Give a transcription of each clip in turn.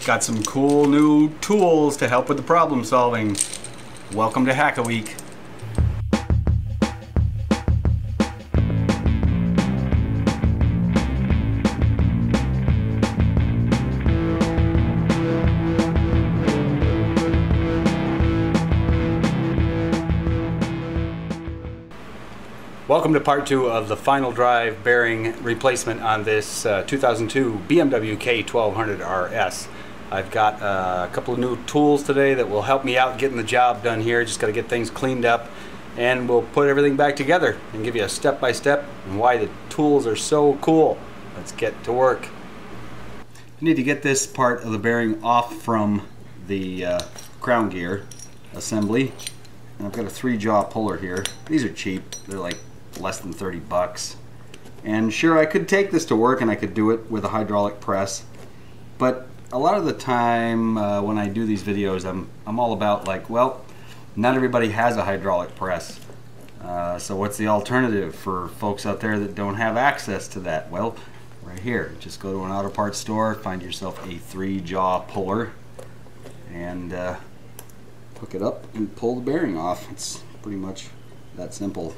Got some cool new tools to help with the problem solving. Welcome to Hack-A-Week. Welcome to part 2 of the final drive bearing replacement on this 2002 BMW K1200RS. I've got a couple of new tools today that will help me out getting the job done here. Just got to get things cleaned up and we'll put everything back together and give you a step-by-step and why the tools are so cool. Let's get to work. I need to get this part of the bearing off from the crown gear assembly. And I've got a 3-jaw puller here. These are cheap. They're like less than 30 bucks. And sure, I could take this to work and I could do it with a hydraulic press, but a lot of the time when I do these videos, I'm all about like, well, not everybody has a hydraulic press. So what's the alternative for folks out there that don't have access to that? Well, right here, just go to an auto parts store, find yourself a 3-jaw puller, and hook it up and pull the bearing off. It's pretty much that simple.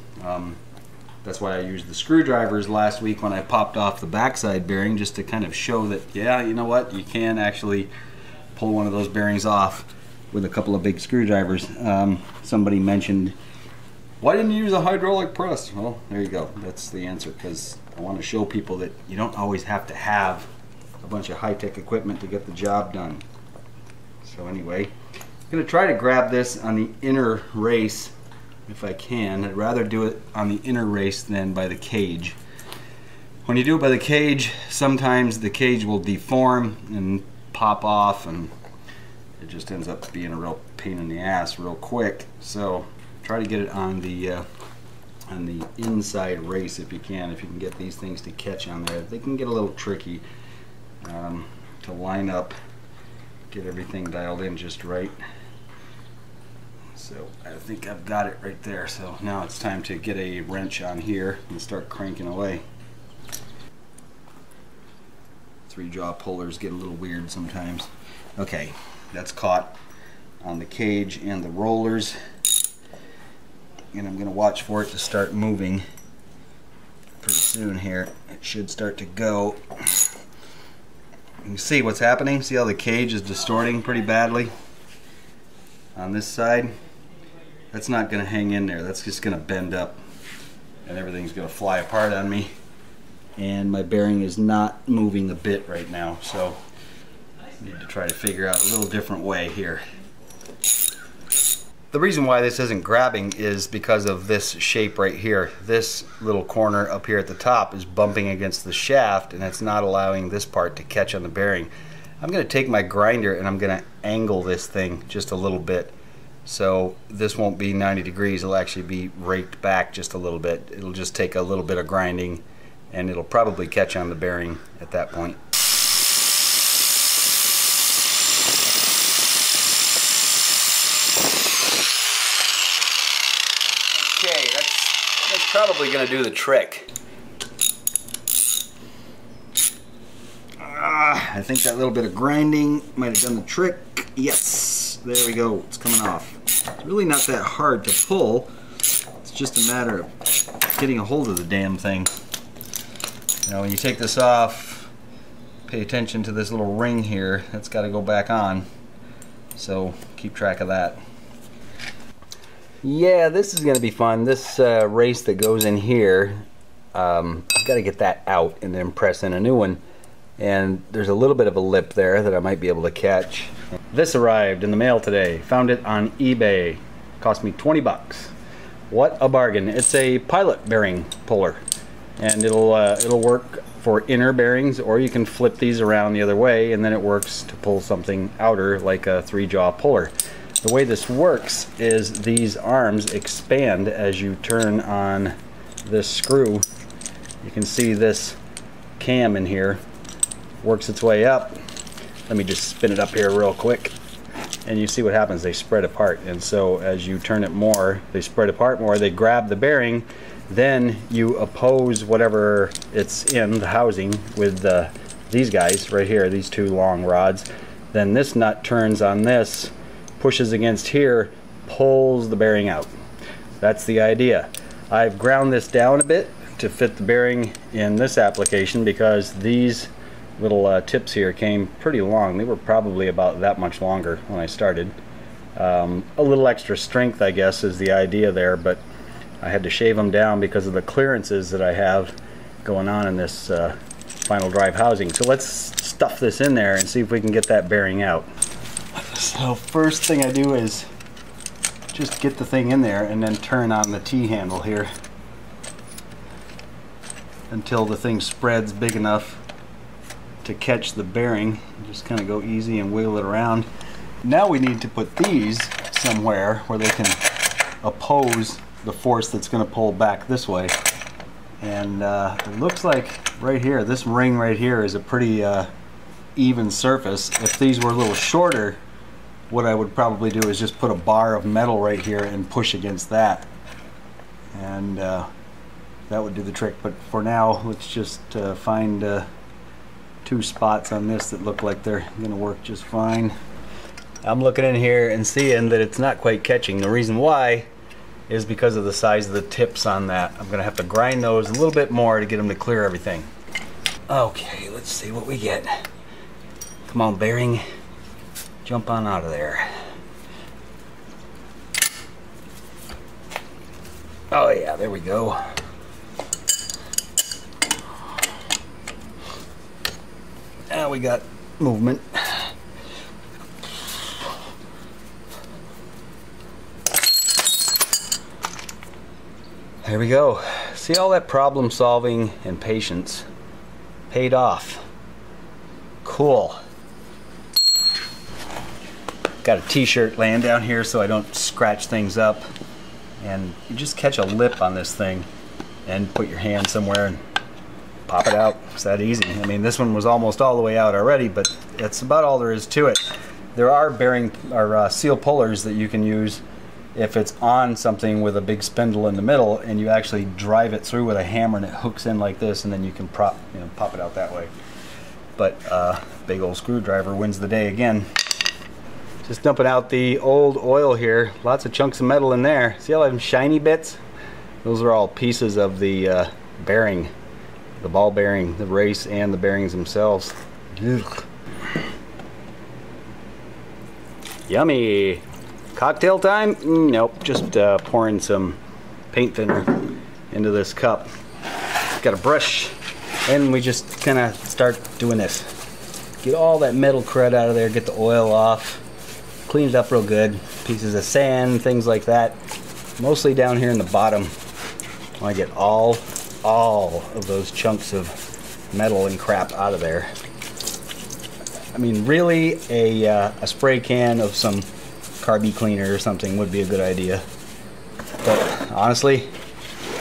That's why I used the screwdrivers last week when I popped off the backside bearing, just to kind of show that, yeah, you know what, you can actually pull one of those bearings off with a couple of big screwdrivers. Somebody mentioned, why didn't you use a hydraulic press? Well, there you go. That's the answer, because I want to show people that you don't always have to have a bunch of high-tech equipment to get the job done. So anyway, I'm going to try to grab this on the inner race if I can. I'd rather do it on the inner race than by the cage. When you do it by the cage, sometimes the cage will deform and pop off, and it just ends up being a real pain in the ass real quick. So try to get it on the inside race if you can. If you can get these things to catch on there, they can get a little tricky to line up, get everything dialed in just right. So I think I've got it right there. So now it's time to get a wrench on here and start cranking away. 3-jaw pullers get a little weird sometimes. Okay, that's caught on the cage and the rollers. And I'm going to watch for it to start moving pretty soon here. It should start to go. You can see what's happening. See how the cage is distorting pretty badly on this side? That's not going to hang in there. That's just going to bend up and everything's going to fly apart on me. And my bearing is not moving a bit right now, so I need to try to figure out a little different way here. The reason why this isn't grabbing is because of this shape right here. This little corner up here at the top is bumping against the shaft, and it's not allowing this part to catch on the bearing. I'm going to take my grinder and I'm going to angle this thing just a little bit. So this won't be 90 degrees, it'll actually be raked back just a little bit. It'll just take a little bit of grinding and it'll probably catch on the bearing at that point. Okay, that's probably going to do the trick. I think that little bit of grinding might have done the trick. Yes, there we go, it's coming off. It's really not that hard to pull. It's just a matter of getting a hold of the damn thing. Now when you take this off, pay attention to this little ring here. That's got to go back on. So keep track of that. Yeah, this is going to be fun. This race that goes in here, I've got to get that out and then press in a new one. And there's a little bit of a lip there that I might be able to catch. This arrived in the mail today. Found it on eBay. Cost me 20 bucks. What a bargain. It's a pilot bearing puller. And it'll work for inner bearings, or you can flip these around the other way and then it works to pull something outer like a 3-jaw puller. The way this works is these arms expand as you turn on this screw. You can see this cam in here works its way up. Let me just spin it up here real quick and you see what happens. They spread apart, and so as you turn it more, they spread apart more, they grab the bearing, then you oppose whatever it's in the housing with these guys right here, these 2 long rods, then this nut turns on this, pushes against here, pulls the bearing out. That's the idea. I've ground this down a bit to fit the bearing in this application because these little tips here came pretty long. They were probably about that much longer when I started. A little extra strength, I guess, is the idea there, but I had to shave them down because of the clearances that I have going on in this final drive housing. So let's stuff this in there and see if we can get that bearing out. So first thing I do is just get the thing in there and then turn on the T-handle here until the thing spreads big enough to catch the bearing. Just kind of go easy and wiggle it around. Now we need to put these somewhere where they can oppose the force that's going to pull back this way. And it looks like right here, this ring right here is a pretty even surface. If these were a little shorter, what I would probably do is just put a bar of metal right here and push against that, and that would do the trick. But for now, let's just find 2 spots on this that look like they're going to work just fine. I'm looking in here and seeing that it's not quite catching. The reason why is because of the size of the tips on that. I'm going to have to grind those a little bit more to get them to clear everything. Okay, let's see what we get. Come on, bearing. Jump on out of there. Oh yeah, there we go. Now we got movement. There we go. See, all that problem solving and patience paid off. Cool. Got a t-shirt laying down here so I don't scratch things up, and you just catch a lip on this thing and put your hand somewhere and pop it out. It's that easy. I mean, this one was almost all the way out already, but that's about all there is to it. There are bearing or seal pullers that you can use if it's on something with a big spindle in the middle, and you actually drive it through with a hammer and it hooks in like this, and then you can pop it out that way. But big old screwdriver wins the day again. Just dumping out the old oil here. Lots of chunks of metal in there. See all them shiny bits? Those are all pieces of the bearing, the ball bearing, the race, and the bearings themselves. Ugh. Yummy. Cocktail time? Nope, just pouring some paint thinner into this cup. Got a brush, and we just kind of start doing this. Get all that metal crud out of there, get the oil off, clean it up real good. Pieces of sand, things like that. Mostly down here in the bottom. I get all of those chunks of metal and crap out of there. I mean, really, a spray can of some carby cleaner or something would be a good idea. But honestly,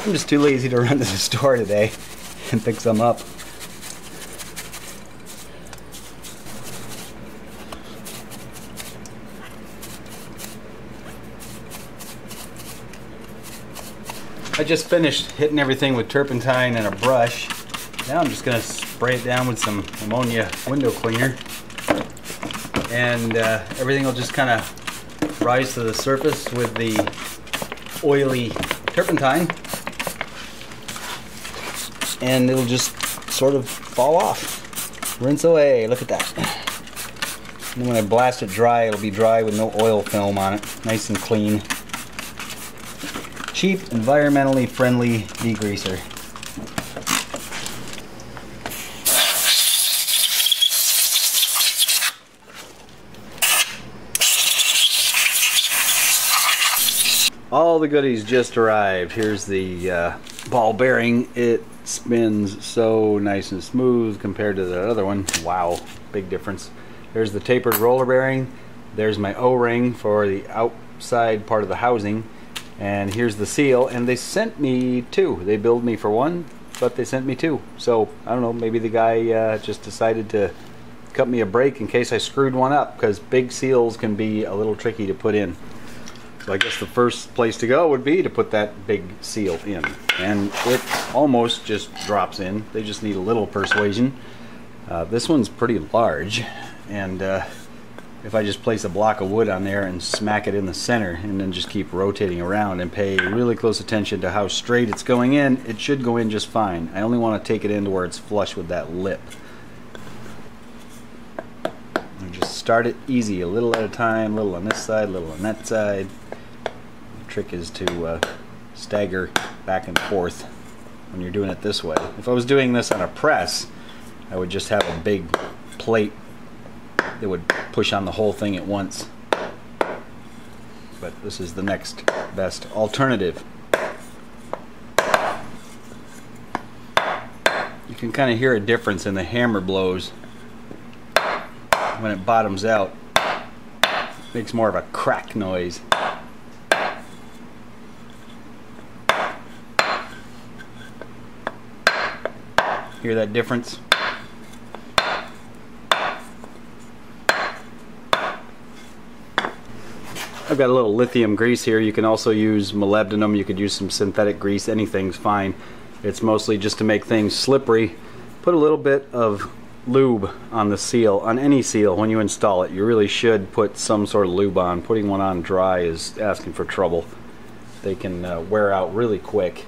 I'm just too lazy to run to the store today and pick some up. I just finished hitting everything with turpentine and a brush. Now I'm just going to spray it down with some ammonia window cleaner, and everything will just kind of rise to the surface with the oily turpentine, and it'll just sort of fall off. Rinse away. Look at that. And when I blast it dry, it'll be dry with no oil film on it. Nice and clean. Cheap, environmentally friendly degreaser. All the goodies just arrived. Here's the ball bearing. It spins so nice and smooth compared to the other one. Wow, big difference. There's the tapered roller bearing. There's my O-ring for the outside part of the housing. And here's the seal, and they sent me 2. They billed me for 1, but they sent me 2. So, I don't know, maybe the guy just decided to cut me a break in case I screwed one up, because big seals can be a little tricky to put in. So I guess the first place to go would be to put that big seal in. And it almost just drops in. They just need a little persuasion. This one's pretty large, and if I just place a block of wood on there and smack it in the center and then just keep rotating around and pay really close attention to how straight it's going in, it should go in just fine. I only want to take it in to where it's flush with that lip. And just start it easy, a little at a time, a little on this side, a little on that side. The trick is to stagger back and forth when you're doing it this way. If I was doing this on a press, I would just have a big plate that would push on the whole thing at once. But this is the next best alternative. You can kind of hear a difference in the hammer blows. When it bottoms out, it makes more of a crack noise. Hear that difference? I've got a little lithium grease here. You can also use molybdenum, you could use some synthetic grease, anything's fine. It's mostly just to make things slippery. Put a little bit of lube on the seal, on any seal when you install it. You really should put some sort of lube on. Putting one on dry is asking for trouble. They can wear out really quick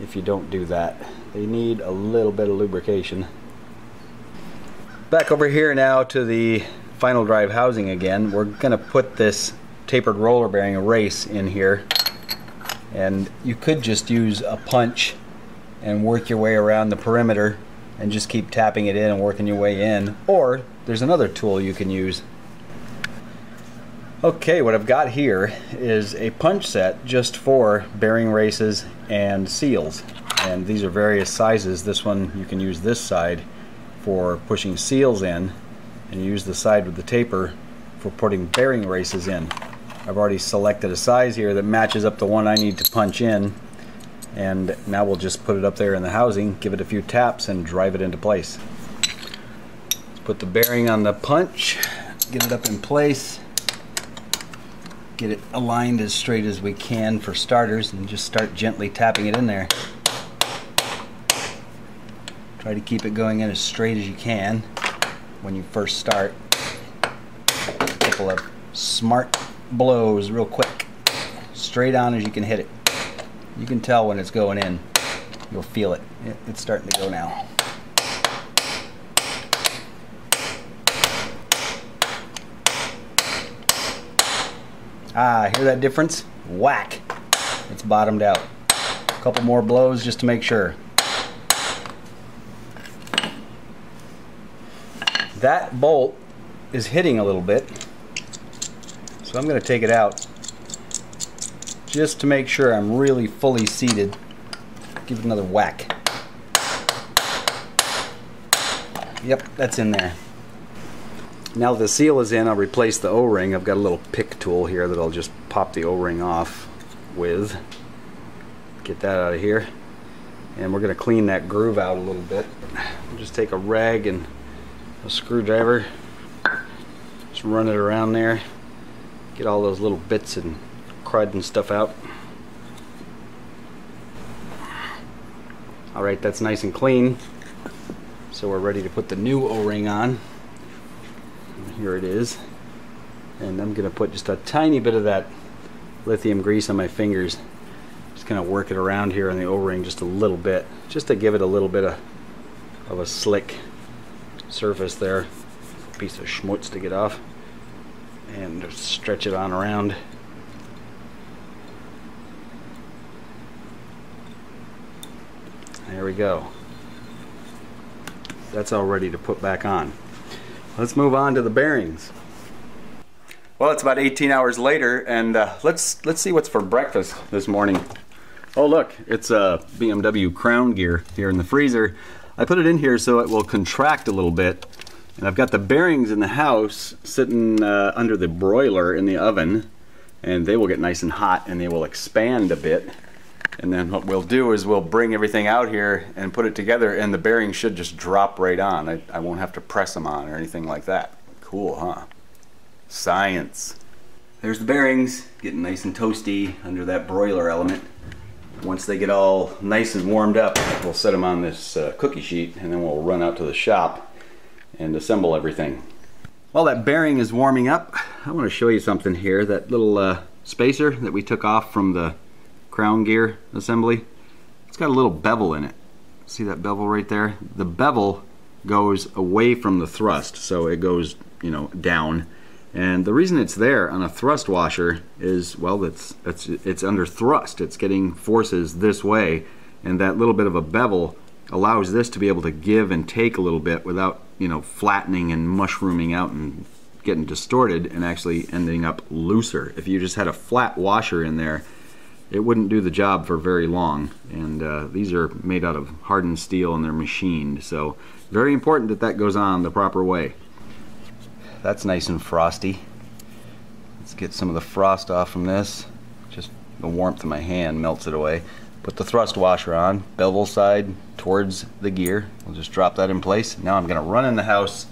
if you don't do that. They need a little bit of lubrication. Back over here now to the final drive housing again. We're going to put this tapered roller bearing race in here, and you could just use a punch and work your way around the perimeter and just keep tapping it in and working your way in, or there's another tool you can use. Okay, what I've got here is a punch set just for bearing races and seals, and these are various sizes. This one, you can use this side for pushing seals in, and you use the side with the taper for putting bearing races in. I've already selected a size here that matches up the one I need to punch in, and now we'll just put it up there in the housing, give it a few taps, and drive it into place. Let's put the bearing on the punch, get it up in place, get it aligned as straight as we can for starters, and just start gently tapping it in there. Try to keep it going in as straight as you can when you first start. A couple of smart blows real quick, straight on as you can hit it. You can tell when it's going in. You'll feel it. It's starting to go now. Ah, hear that difference? Whack! It's bottomed out. A couple more blows just to make sure. That bolt is hitting a little bit, so I'm going to take it out just to make sure I'm really fully seated. Give it another whack. Yep, that's in there. Now that the seal is in, I'll replace the O-ring. I've got a little pick tool here that I'll just pop the O-ring off with. Get that out of here. And we're going to clean that groove out a little bit. We'll just take a rag and a screwdriver. Just run it around there. Get all those little bits and crud and stuff out. Alright, that's nice and clean. So we're ready to put the new O-ring on. And here it is. And I'm going to put just a tiny bit of that lithium grease on my fingers. Just kind of work it around here on the O-ring just a little bit. Just to give it a little bit of a slick surface there. Piece of schmutz to get off. And just stretch it on around. There we go. That's all ready to put back on. Let's move on to the bearings. Well, it's about 18 hours later, and let's see what's for breakfast this morning. Oh look, it's a BMW Crown Gear here in the freezer. I put it in here so it will contract a little bit. And I've got the bearings in the house sitting under the broiler in the oven, and they will get nice and hot and they will expand a bit. And then what we'll do is we'll bring everything out here and put it together, and the bearings should just drop right on. I won't have to press them on or anything like that. Cool, huh? Science. There's the bearings getting nice and toasty under that broiler element. Once they get all nice and warmed up, we'll set them on this cookie sheet, and then we'll run out to the shop and assemble everything. While that bearing is warming up, I want to show you something here. That little spacer that we took off from the crown gear assembly, it's got a little bevel in it. See that bevel right there? The bevel goes away from the thrust, so it goes, you know, down. And the reason it's there on a thrust washer is, well, it's under thrust. It's getting forces this way, and that little bit of a bevel allows this to be able to give and take a little bit without, you know, flattening and mushrooming out and getting distorted and actually ending up looser. If you just had a flat washer in there, it wouldn't do the job for very long. And these are made out of hardened steel and they're machined, so very important that that goes on the proper way. That's nice and frosty. Let's get some of the frost off from this. Just the warmth of my hand melts it away. Put the thrust washer on, bevel side towards the gear. We'll just drop that in place. Now I'm going to run in the house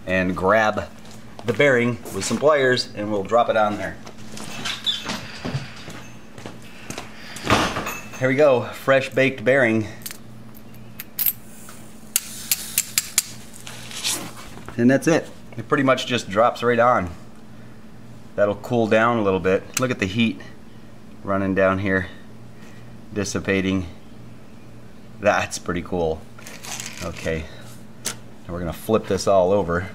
and grab the bearing with some pliers and we'll drop it on there. Here we go, fresh baked bearing. And that's it. It pretty much just drops right on. That'll cool down a little bit. Look at the heat running down here, dissipating. That's pretty cool. Okay, now we're gonna flip this all over.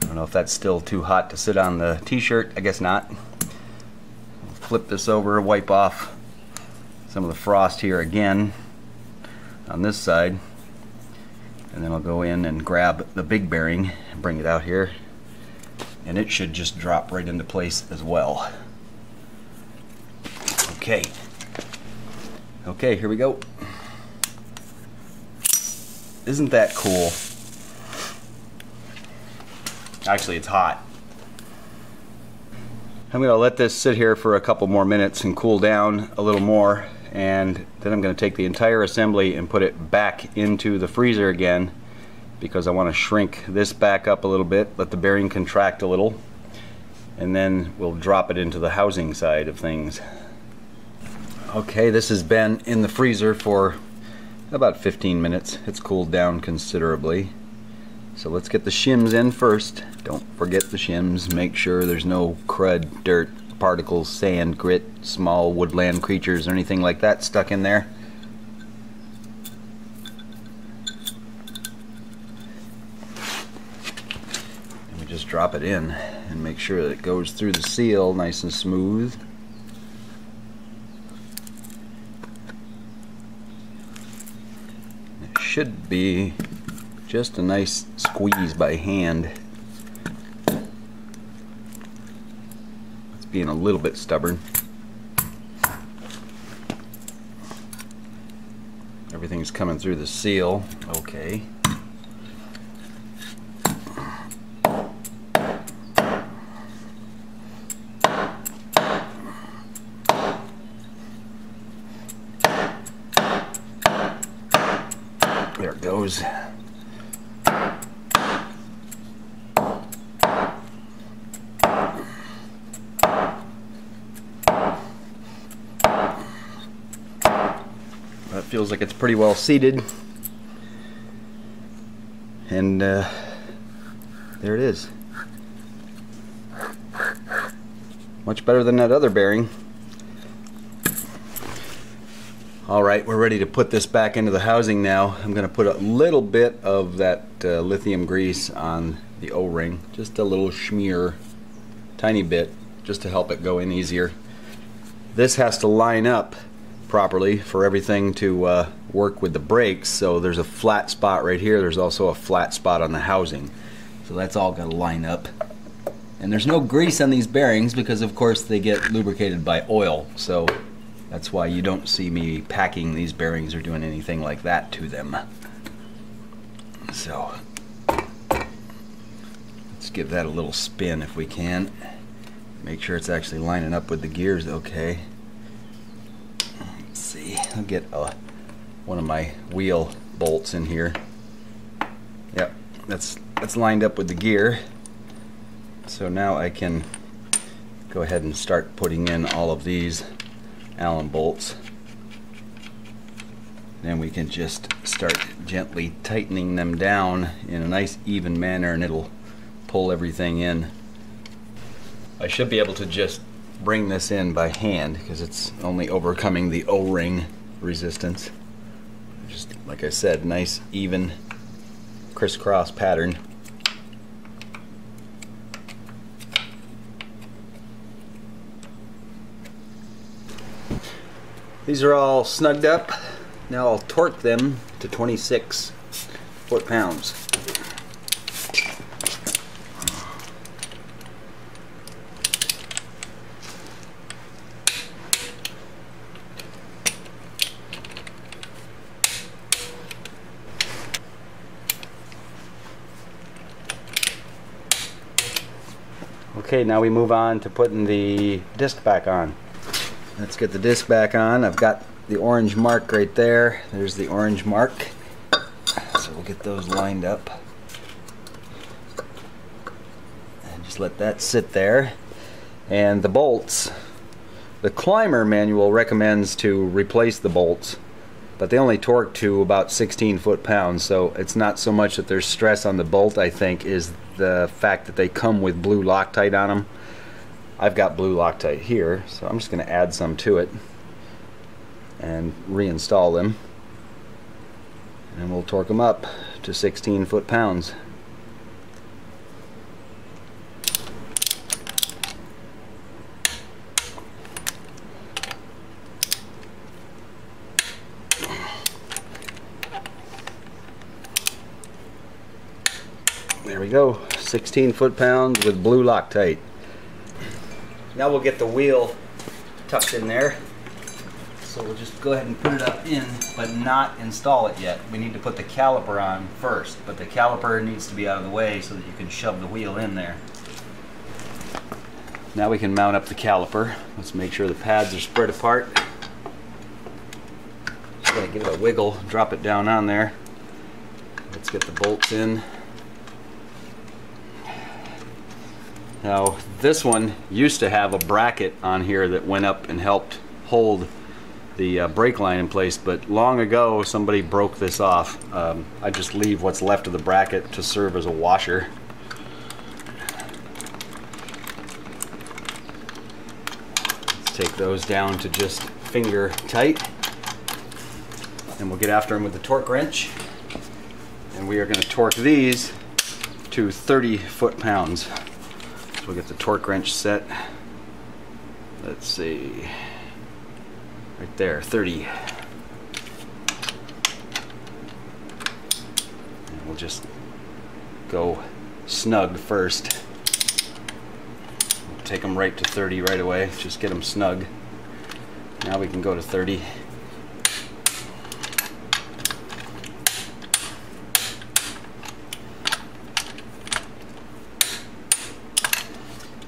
I don't know if that's still too hot to sit on the t-shirt. I guess not. Flip this over, wipe off some of the frost here again on this side, and then I'll go in and grab the big bearing and bring it out here, and it should just drop right into place as well. Okay, here we go. Isn't that cool? Actually, it's hot. I'm going to let this sit here for a couple more minutes and cool down a little more, and then I'm going to take the entire assembly and put it back into the freezer again, because I want to shrink this back up a little bit, let the bearing contract a little, and then we'll drop it into the housing side of things. Okay, this has been in the freezer for about 15 minutes. It's cooled down considerably. So let's get the shims in first. Don't forget the shims. Make sure there's no crud, dirt, particles, sand, grit, small woodland creatures or anything like that stuck in there. And we just drop it in and make sure that it goes through the seal nice and smooth. It should be just a nice squeeze by hand. It's being a little bit stubborn. Everything's coming through the seal. Okay. There it goes. That feels like it's pretty well seated, and there it is. Much better than that other bearing. Alright, we're ready to put this back into the housing now. I'm going to put a little bit of that lithium grease on the O-ring, just a little smear, tiny bit, just to help it go in easier. This has to line up properly for everything to work with the brakes, so there's a flat spot right here. There's also a flat spot on the housing, so that's all got to line up. And there's no grease on these bearings because of course they get lubricated by oil, so that's why you don't see me packing these bearings or doing anything like that to them. So let's give that a little spin if we can. Make sure it's actually lining up with the gears okay. Let's see, I'll get one of my wheel bolts in here. Yep, that's lined up with the gear. So now I can go ahead and start putting in all of these Allen bolts. Then we can just start gently tightening them down in a nice even manner, and it'll pull everything in. I should be able to just bring this in by hand because it's only overcoming the O-ring resistance. Just like I said, nice even crisscross pattern. These are all snugged up. Now I'll torque them to 26 foot-pounds. Okay, now we move on to putting the disc back on. Let's get the disc back on. I've got the orange mark right there. There's the orange mark. So we'll get those lined up. And just let that sit there. And the bolts. The Climber manual recommends to replace the bolts, but they only torque to about 16 foot-pounds, so it's not so much that there's stress on the bolt, I think, is the fact that they come with blue Loctite on them. I've got blue Loctite here, so I'm just going to add some to it and reinstall them, and we'll torque them up to 16 foot-pounds. There we go, 16 foot-pounds with blue Loctite. Now we'll get the wheel tucked in there. So we'll just go ahead and put it up in, but not install it yet. We need to put the caliper on first, but the caliper needs to be out of the way so that you can shove the wheel in there. Now we can mount up the caliper. Let's make sure the pads are spread apart. Just gotta give it a wiggle, drop it down on there. Let's get the bolts in. Now this one used to have a bracket on here that went up and helped hold the brake line in place, but long ago somebody broke this off. I just leave what's left of the bracket to serve as a washer. Let's take those down to just finger tight, and we'll get after them with the torque wrench, and we are going to torque these to 30 foot-pounds. So we'll get the torque wrench set. Let's see. Right there, 30. And we'll just go snug first. We'll take them right to 30 right away. Just get them snug. Now we can go to 30.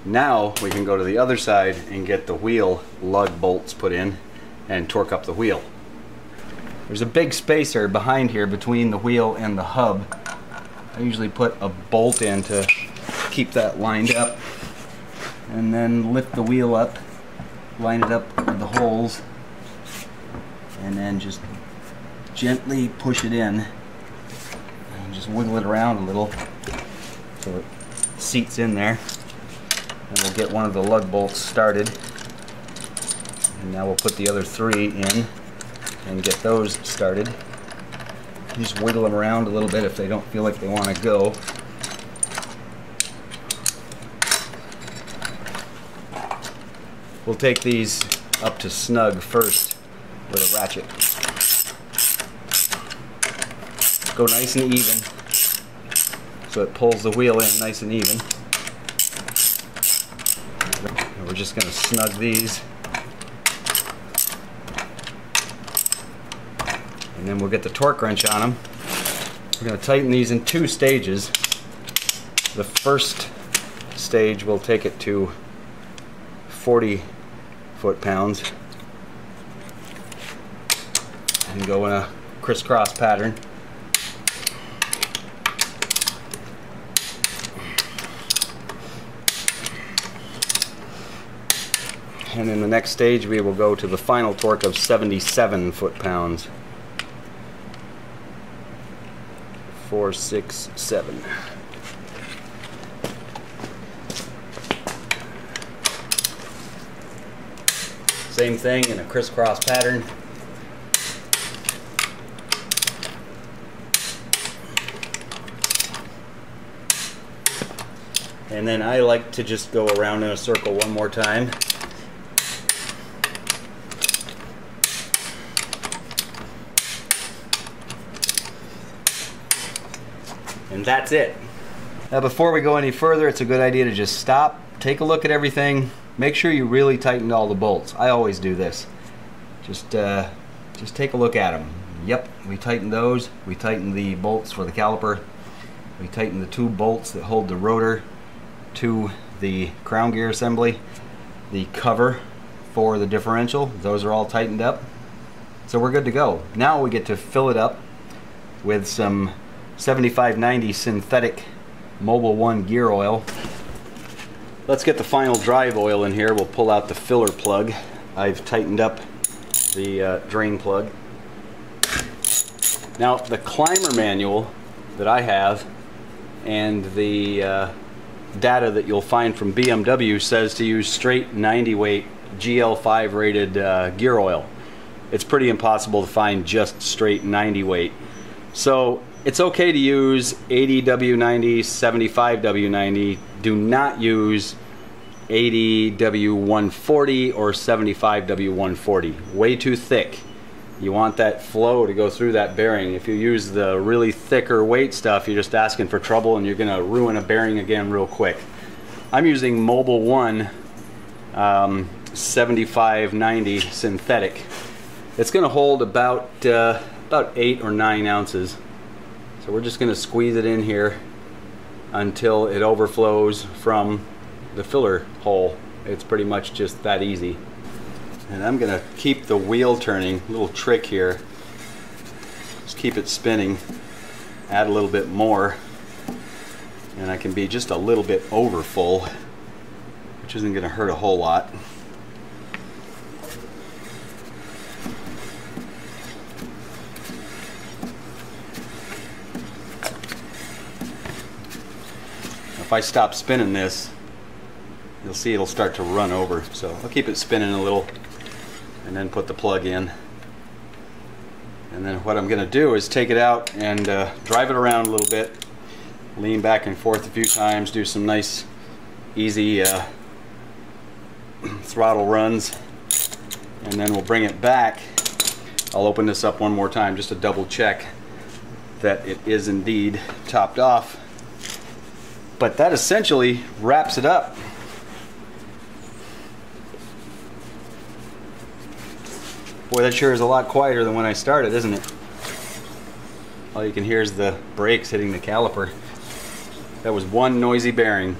Now we can go to the other side and get the wheel lug bolts put in and torque up the wheel. There's a big spacer behind here between the wheel and the hub. I usually put a bolt in to keep that lined up, and then lift the wheel up, line it up with the holes, and then just gently push it in and just wiggle it around a little so it seats in there. And we'll get one of the lug bolts started. And now we'll put the other 3 in and get those started. Just wiggle them around a little bit if they don't feel like they want to go. We'll take these up to snug first with a ratchet. Go nice and even so it pulls the wheel in nice and even. And we're just going to snug these. And then we'll get the torque wrench on them. We're going to tighten these in 2 stages. The first stage we'll take it to 40 foot-pounds and go in a crisscross pattern. And in the next stage we will go to the final torque of 77 foot-pounds. 4, 6, 7. Same thing in a crisscross pattern. And then I like to just go around in a circle one more time. And that's it. Now before we go any further, it's a good idea to just stop, take a look at everything, make sure you really tightened all the bolts. I always do this. Just take a look at them. Yep, we tightened those. We tightened the bolts for the caliper. We tightened the 2 bolts that hold the rotor to the crown gear assembly. The cover for the differential, those are all tightened up. So we're good to go. Now we get to fill it up with some 7590 synthetic Mobil 1 gear oil. Let's get the final drive oil in here. We'll pull out the filler plug. I've tightened up the drain plug. Now the climber manual that I have and the data that you'll find from BMW says to use straight 90 weight GL5 rated gear oil. It's pretty impossible to find just straight 90 weight. So it's okay to use 80W90, 75W90. Do not use 80W140 or 75W140. Way too thick. You want that flow to go through that bearing. If you use the really thicker weight stuff, you're just asking for trouble and you're going to ruin a bearing again real quick. I'm using Mobil 1 7590 synthetic. It's going to hold about 8 or 9 ounces. So we're just going to squeeze it in here until it overflows from the filler hole. It's pretty much just that easy. And I'm going to keep the wheel turning. A little trick here. Just keep it spinning. Add a little bit more. And I can be just a little bit over full, which isn't going to hurt a whole lot. If I stop spinning this, you'll see it'll start to run over. So I'll keep it spinning a little and then put the plug in. And then what I'm going to do is take it out and drive it around a little bit, lean back and forth a few times, do some nice easy throttle runs, and then we'll bring it back. I'll open this up one more time just to double check that it is indeed topped off. But that essentially wraps it up. Boy, that sure is a lot quieter than when I started, isn't it? All you can hear is the brakes hitting the caliper. That was one noisy bearing.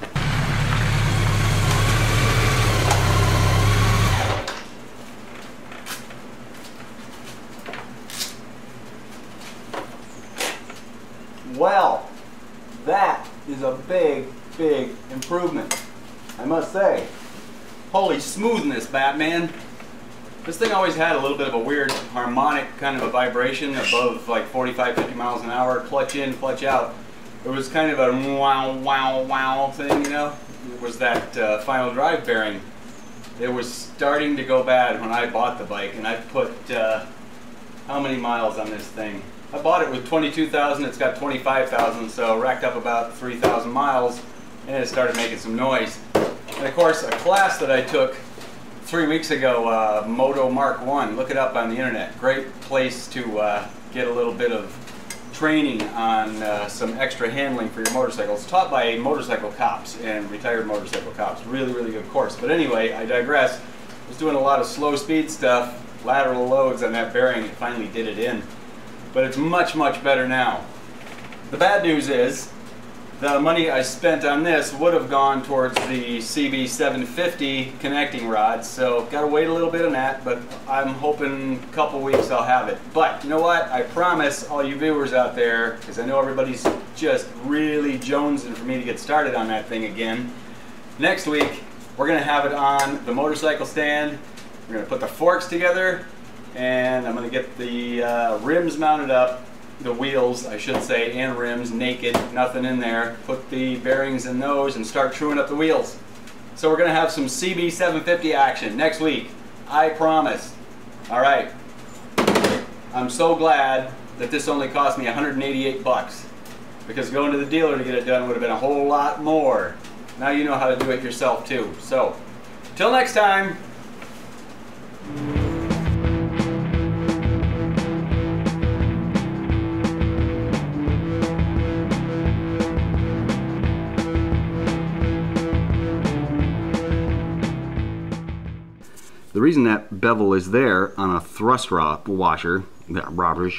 Well, that is a big improvement, I must say. Holy smoothness, Batman. This thing always had a little bit of a weird harmonic kind of a vibration above like 45-50 miles an hour, clutch in, clutch out. It was kind of a wow, wow, wow thing, you know? It was that final drive bearing. It was starting to go bad when I bought the bike, and I put how many miles on this thing? I bought it with 22,000, it's got 25,000, so racked up about 3,000 miles, and it started making some noise. And of course, a class that I took 3 weeks ago, Moto Mark 1, look it up on the internet. Great place to get a little bit of training on some extra handling for your motorcycle. It's taught by motorcycle cops and retired motorcycle cops. Really good course. But anyway, I digress. I was doing a lot of slow speed stuff, lateral loads on that bearing, and finally did it in. But it's much better now. The bad news is the money I spent on this would have gone towards the CB750 connecting rod, so gotta wait a little bit on that, but I'm hoping a couple weeks I'll have it. But you know what? I promise all you viewers out there, because I know everybody's just really jonesing for me to get started on that thing again. Next week, we're gonna have it on the motorcycle stand. We're gonna put the forks together, and I'm gonna get the rims mounted up, the wheels, I should say, and rims naked, nothing in there. Put the bearings in those and start truing up the wheels. So we're going to have some CB 750 action next week. I promise. All right. I'm so glad that this only cost me 188 bucks, because going to the dealer to get it done would have been a whole lot more. Now you know how to do it yourself too. So, till next time. The reason that bevel is there on a thrust washer, that rubber